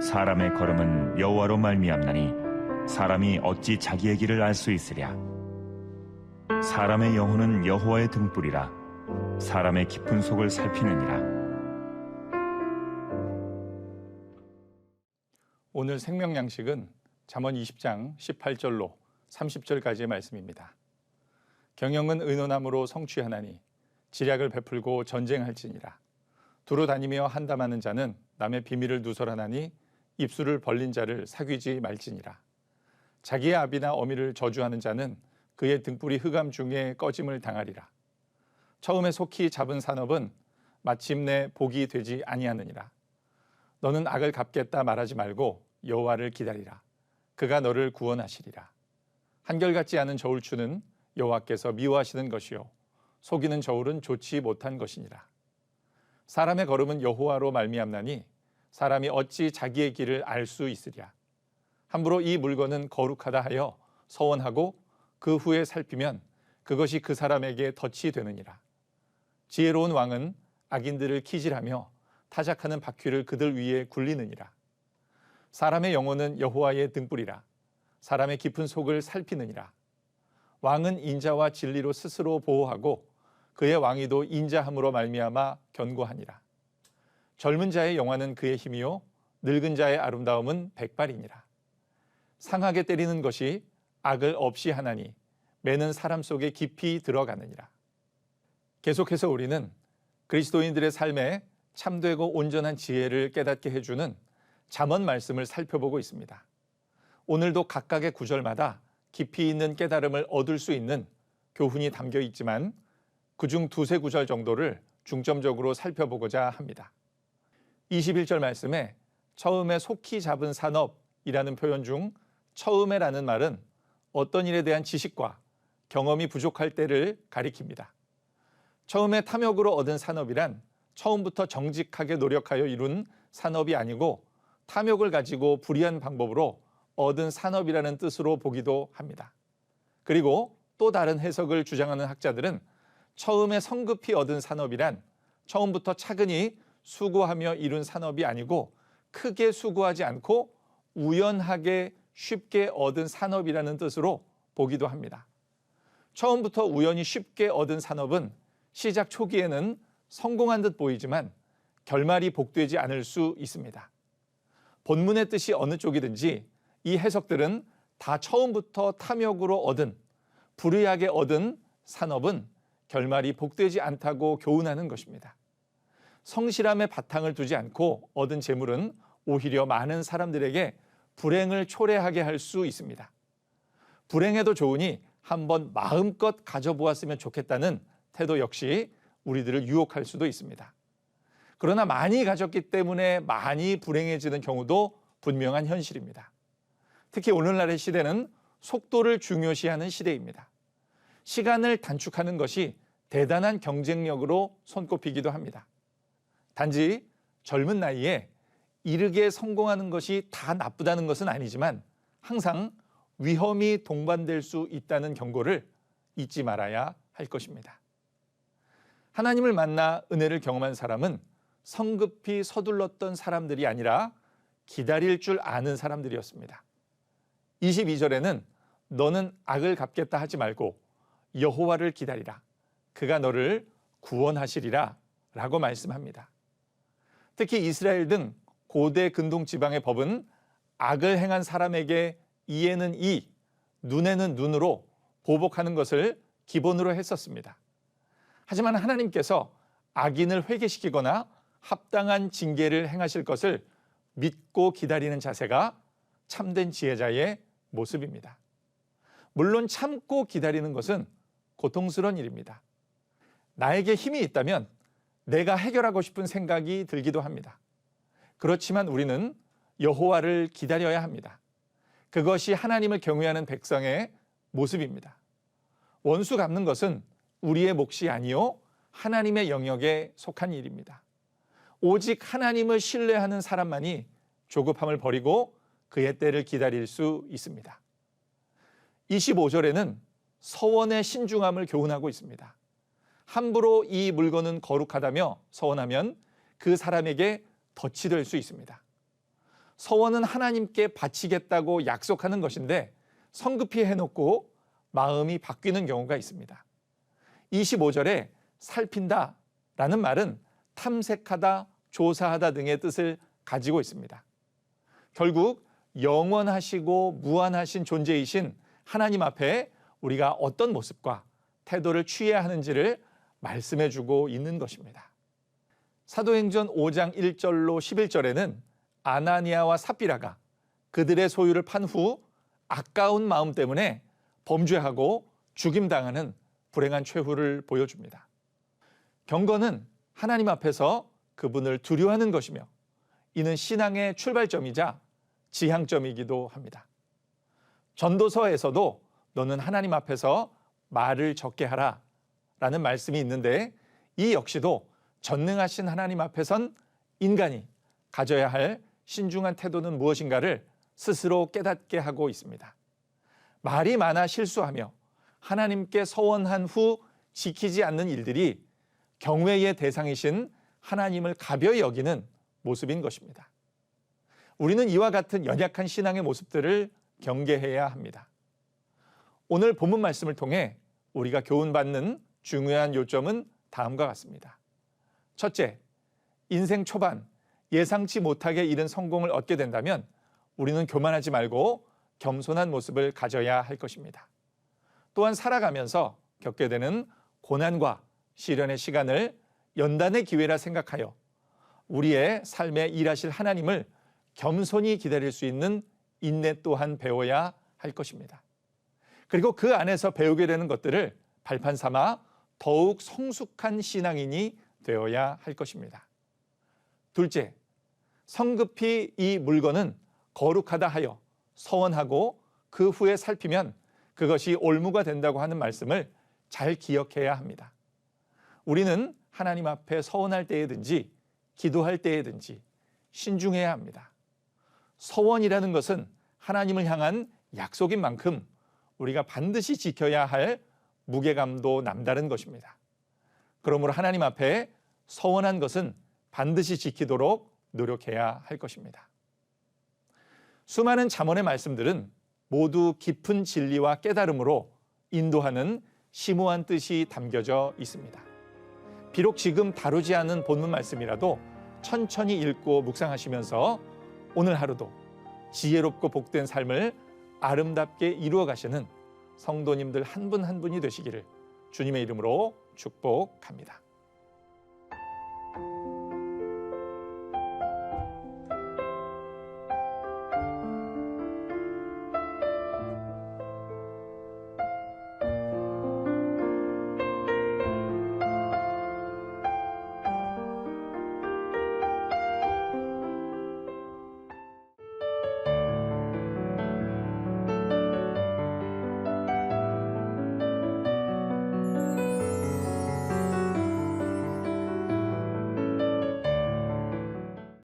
사람의 걸음은 여호와로 말미암나니 사람이 어찌 자기의 길을 알 수 있으랴. 사람의 영혼은 여호와의 등불이라 사람의 깊은 속을 살피느니라. 오늘 생명 양식은 잠언 20장 18절로 30절까지의 말씀입니다. 경영은 의논함으로 성취하나니 지략을 베풀고 전쟁할지니라. 두루 다니며 한담하는 자는 남의 비밀을 누설하나니 입술을 벌린 자를 사귀지 말지니라. 자기의 아비나 어미를 저주하는 자는 그의 등불이 흑암 중에 꺼짐을 당하리라. 처음에 속히 잡은 산업은 마침내 복이 되지 아니하느니라. 너는 악을 갚겠다 말하지 말고 여호와를 기다리라. 그가 너를 구원하시리라. 한결같지 않은 저울추는 여호와께서 미워하시는 것이요 속이는 저울은 좋지 못한 것이니라. 사람의 걸음은 여호와로 말미암나니 사람이 어찌 자기의 길을 알 수 있으랴. 함부로 이 물건은 거룩하다 하여 서원하고 그 후에 살피면 그것이 그 사람에게 덫이 되느니라. 지혜로운 왕은 악인들을 키질하며 타작하는 바퀴를 그들 위에 굴리느니라. 사람의 영혼은 여호와의 등불이라 사람의 깊은 속을 살피느니라. 왕은 인자와 진리로 스스로 보호하고 그의 왕위도 인자함으로 말미암아 견고하니라. 젊은 자의 영화는 그의 힘이요 늙은 자의 아름다움은 백발이니라. 상하게 때리는 것이 악을 없이 하나니 매는 사람 속에 깊이 들어가느니라. 계속해서 우리는 그리스도인들의 삶에 참되고 온전한 지혜를 깨닫게 해주는 잠언 말씀을 살펴보고 있습니다. 오늘도 각각의 구절마다 깊이 있는 깨달음을 얻을 수 있는 교훈이 담겨 있지만 그중 두세 구절 정도를 중점적으로 살펴보고자 합니다. 21절 말씀에 처음에 속히 잡은 산업이라는 표현 중 처음에라는 말은 어떤 일에 대한 지식과 경험이 부족할 때를 가리킵니다. 처음에 탐욕으로 얻은 산업이란 처음부터 정직하게 노력하여 이룬 산업이 아니고 탐욕을 가지고 불의한 방법으로 얻은 산업이라는 뜻으로 보기도 합니다. 그리고 또 다른 해석을 주장하는 학자들은 처음에 성급히 얻은 산업이란 처음부터 차근히 수고하며 이룬 산업이 아니고 크게 수고하지 않고 우연하게 쉽게 얻은 산업이라는 뜻으로 보기도 합니다. 처음부터 우연히 쉽게 얻은 산업은 시작 초기에는 성공한 듯 보이지만 결말이 복되지 않을 수 있습니다. 본문의 뜻이 어느 쪽이든지 이 해석들은 다 처음부터 탐욕으로 얻은 불의하게 얻은 산업은 결말이 복되지 않다고 교훈하는 것입니다. 성실함의 바탕을 두지 않고 얻은 재물은 오히려 많은 사람들에게 불행을 초래하게 할 수 있습니다. 불행해도 좋으니 한번 마음껏 가져보았으면 좋겠다는 태도 역시 우리들을 유혹할 수도 있습니다. 그러나 많이 가졌기 때문에 많이 불행해지는 경우도 분명한 현실입니다. 특히 오늘날의 시대는 속도를 중요시하는 시대입니다. 시간을 단축하는 것이 대단한 경쟁력으로 손꼽히기도 합니다. 단지 젊은 나이에 이르게 성공하는 것이 다 나쁘다는 것은 아니지만 항상 위험이 동반될 수 있다는 경고를 잊지 말아야 할 것입니다. 하나님을 만나 은혜를 경험한 사람은 성급히 서둘렀던 사람들이 아니라 기다릴 줄 아는 사람들이었습니다. 22절에는 너는 악을 갚겠다 하지 말고 여호와를 기다리라. 그가 너를 구원하시리라 라고 말씀합니다. 특히 이스라엘 등 고대 근동 지방의 법은 악을 행한 사람에게 이에는 이, 눈에는 눈으로 보복하는 것을 기본으로 했었습니다. 하지만 하나님께서 악인을 회개시키거나 합당한 징계를 행하실 것을 믿고 기다리는 자세가 참된 지혜자의 모습입니다. 물론 참고 기다리는 것은 고통스러운 일입니다. 나에게 힘이 있다면 내가 해결하고 싶은 생각이 들기도 합니다. 그렇지만 우리는 여호와를 기다려야 합니다. 그것이 하나님을 경외하는 백성의 모습입니다. 원수 갚는 것은 우리의 몫이 아니요 하나님의 영역에 속한 일입니다. 오직 하나님을 신뢰하는 사람만이 조급함을 버리고 그의 때를 기다릴 수 있습니다. 25절에는 서원의 신중함을 교훈하고 있습니다. 함부로 이 물건은 거룩하다며 서원하면 그 사람에게 덫이 될 수 있습니다. 서원은 하나님께 바치겠다고 약속하는 것인데 성급히 해놓고 마음이 바뀌는 경우가 있습니다. 25절에 살핀다 라는 말은 탐색하다, 조사하다 등의 뜻을 가지고 있습니다. 결국 영원하시고 무한하신 존재이신 하나님 앞에 우리가 어떤 모습과 태도를 취해야 하는지를 말씀해 주고 있는 것입니다. 사도행전 5장 1절로 11절에는 아나니아와 삽비라가 그들의 소유를 판 후 아까운 마음 때문에 범죄하고 죽임당하는 불행한 최후를 보여줍니다. 경건은 하나님 앞에서 그분을 두려워하는 것이며 이는 신앙의 출발점이자 지향점이기도 합니다. 전도서에서도 너는 하나님 앞에서 말을 적게 하라 라는 말씀이 있는데 이 역시도 전능하신 하나님 앞에선 인간이 가져야 할 신중한 태도는 무엇인가를 스스로 깨닫게 하고 있습니다. 말이 많아 실수하며 하나님께 서원한 후 지키지 않는 일들이 경외의 대상이신 하나님을 가벼이 여기는 모습인 것입니다. 우리는 이와 같은 연약한 신앙의 모습들을 경계해야 합니다. 오늘 본문 말씀을 통해 우리가 교훈받는 중요한 요점은 다음과 같습니다. 첫째, 인생 초반 예상치 못하게 이른 성공을 얻게 된다면 우리는 교만하지 말고 겸손한 모습을 가져야 할 것입니다. 또한 살아가면서 겪게 되는 고난과 시련의 시간을 연단의 기회라 생각하여 우리의 삶에 일하실 하나님을 겸손히 기다릴 수 있는 인내 또한 배워야 할 것입니다. 그리고 그 안에서 배우게 되는 것들을 발판 삼아 더욱 성숙한 신앙인이 되어야 할 것입니다. 둘째, 성급히 이 물건은 거룩하다 하여 서원하고 그 후에 살피면 그것이 올무가 된다고 하는 말씀을 잘 기억해야 합니다. 우리는 하나님 앞에 서원할 때에든지 기도할 때에든지 신중해야 합니다. 서원이라는 것은 하나님을 향한 약속인 만큼 우리가 반드시 지켜야 할 무게감도 남다른 것입니다. 그러므로 하나님 앞에 서원한 것은 반드시 지키도록 노력해야 할 것입니다. 수많은 잠언의 말씀들은 모두 깊은 진리와 깨달음으로 인도하는 심오한 뜻이 담겨져 있습니다. 비록 지금 다루지 않은 본문 말씀이라도 천천히 읽고 묵상하시면서 오늘 하루도 지혜롭고 복된 삶을 아름답게 이루어 가시는 성도님들 한 분 한 분이 되시기를 주님의 이름으로 축복합니다.